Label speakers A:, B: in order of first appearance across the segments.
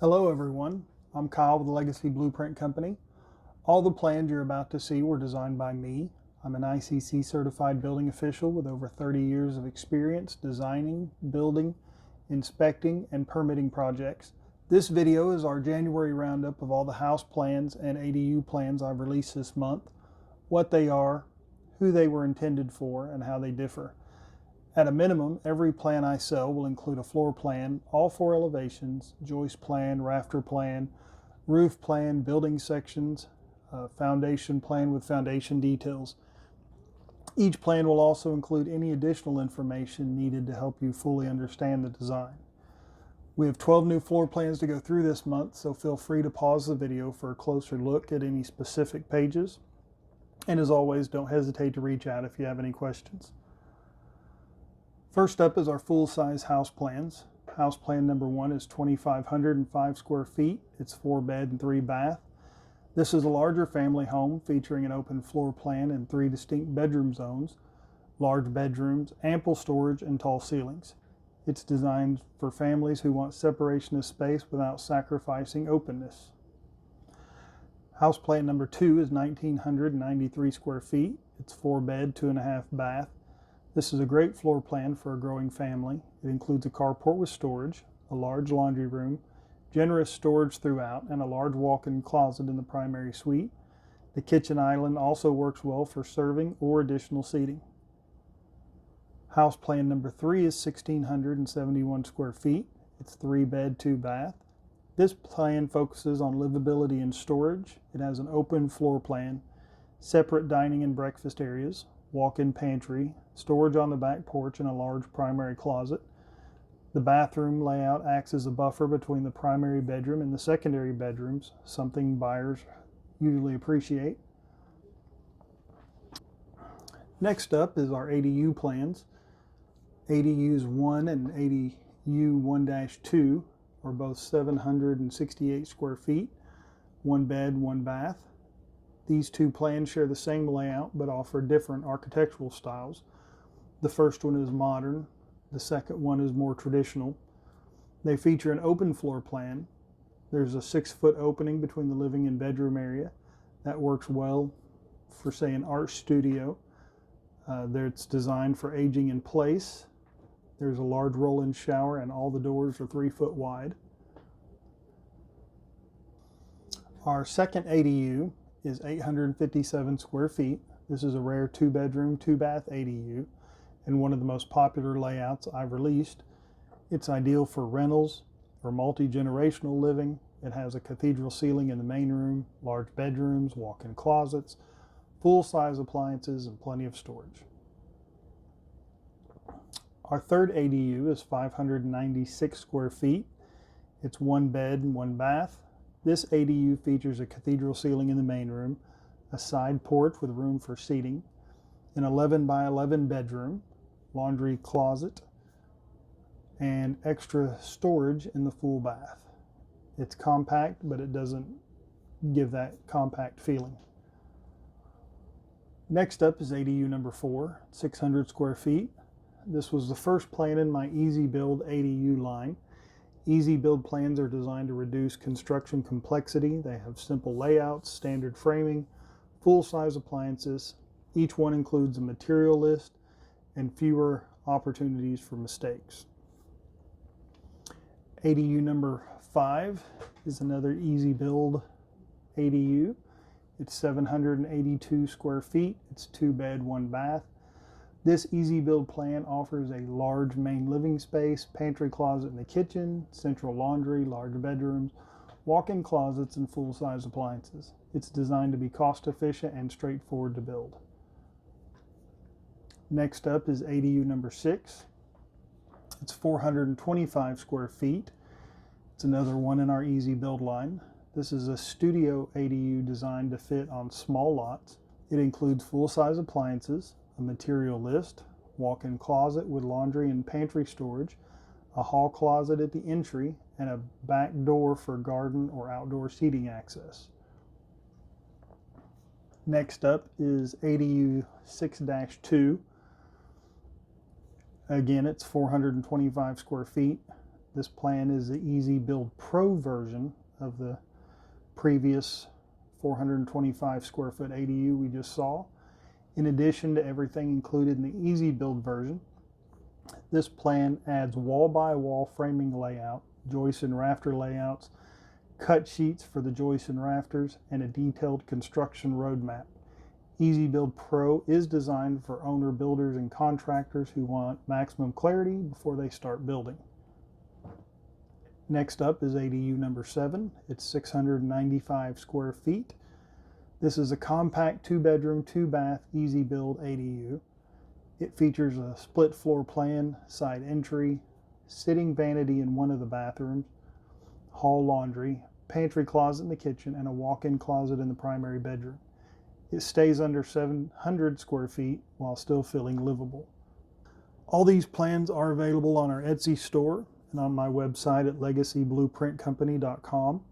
A: Hello everyone, I'm Kyle with the Legacy Blueprint Company. All the plans you're about to see were designed by me. I'm an ICC Certified Building official with over 30 years of experience designing, building, inspecting, and permitting projects. This video is our January roundup of all the house plans and ADU plans I've released this month, what they are, who they were intended for, and how they differ. At a minimum, every plan I sell will include a floor plan, all 4 elevations, joist plan, rafter plan, roof plan, building sections, foundation plan with foundation details. Each plan will also include any additional information needed to help you fully understand the design. We have 12 new floor plans to go through this month, so feel free to pause the video for a closer look at any specific pages. And as always, don't hesitate to reach out if you have any questions. First up is our full-size house plans. House plan number 1 is 2,505 square feet. It's 4 bed and 3 bath. This is a larger family home featuring an open floor plan and 3 distinct bedroom zones, large bedrooms, ample storage, and tall ceilings. It's designed for families who want separation of space without sacrificing openness. House plan number 2 is 1,993 square feet. It's 4 bed, 2.5 bath. This is a great floor plan for a growing family. It includes a carport with storage, a large laundry room, generous storage throughout, and a large walk-in closet in the primary suite. The kitchen island also works well for serving or additional seating. House plan number 3 is 1,671 square feet. It's 3 bed, 2 bath. This plan focuses on livability and storage. It has an open floor plan, separate dining and breakfast areas, walk-in pantry, storage on the back porch, and a large primary closet. The bathroom layout acts as a buffer between the primary bedroom and the secondary bedrooms, something buyers usually appreciate. Next up is our ADU plans. ADUs 1 and ADU 1-2 are both 768 square feet, 1 bed, 1 bath. These 2 plans share the same layout but offer different architectural styles. The first one is modern, the second one is more traditional. They feature an open floor plan. There's a 6-foot opening between the living and bedroom area. That works well for, say, an art studio. It's designed for aging in place. There's a large roll-in shower and all the doors are 3 foot wide. Our second ADU is 857 square feet. This is a rare 2-bedroom, 2-bath ADU and one of the most popular layouts I've released. It's ideal for rentals or multi-generational living. It has a cathedral ceiling in the main room, large bedrooms, walk-in closets, full-size appliances, and plenty of storage. Our third ADU is 596 square feet. It's 1 bed and 1 bath. This ADU features a cathedral ceiling in the main room, a side porch with room for seating, an 11 by 11 bedroom, laundry closet, and extra storage in the full bath. It's compact, but it doesn't give that compact feeling. Next up is ADU number 4, 600 square feet. This was the first plan in my Easy Build ADU line. Easy Build plans are designed to reduce construction complexity. They have simple layouts, standard framing, full-size appliances. Each one includes a material list and fewer opportunities for mistakes. ADU number 5 is another Easy Build ADU. It's 782 square feet. It's 2 bed, 1 bath. This Easy Build plan offers a large main living space, pantry closet in the kitchen, central laundry, large bedrooms, walk-in closets, and full-size appliances. It's designed to be cost-efficient and straightforward to build. Next up is ADU number 6. It's 425 square feet. It's another one in our Easy Build line. This is a studio ADU designed to fit on small lots. It includes full-size appliances, a material list, walk-in closet with laundry and pantry storage, a hall closet at the entry, and a back door for garden or outdoor seating access. Next up is ADU 6-2. Again, it's 425 square feet. This plan is the Easy Build Pro version of the previous 425 square foot ADU we just saw. In addition to everything included in the Easy Build version, this plan adds wall-by-wall framing layout, joist and rafter layouts, cut sheets for the joists and rafters, and a detailed construction roadmap. Easy Build Pro is designed for owner builders and contractors who want maximum clarity before they start building. Next up is ADU number 7. It's 695 square feet. This is a compact 2-bedroom, 2-bath, Easy Build ADU. It features a split floor plan, side entry, sitting vanity in one of the bathrooms, hall laundry, pantry closet in the kitchen, and a walk-in closet in the primary bedroom. It stays under 700 square feet while still feeling livable. All these plans are available on our Etsy store and on my website at legacyblueprintcompany.com.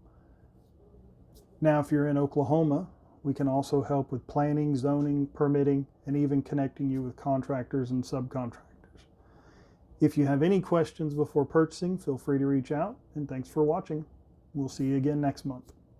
A: Now, if you're in Oklahoma, we can also help with planning, zoning, permitting, and even connecting you with contractors and subcontractors. If you have any questions before purchasing, feel free to reach out, and thanks for watching. We'll see you again next month.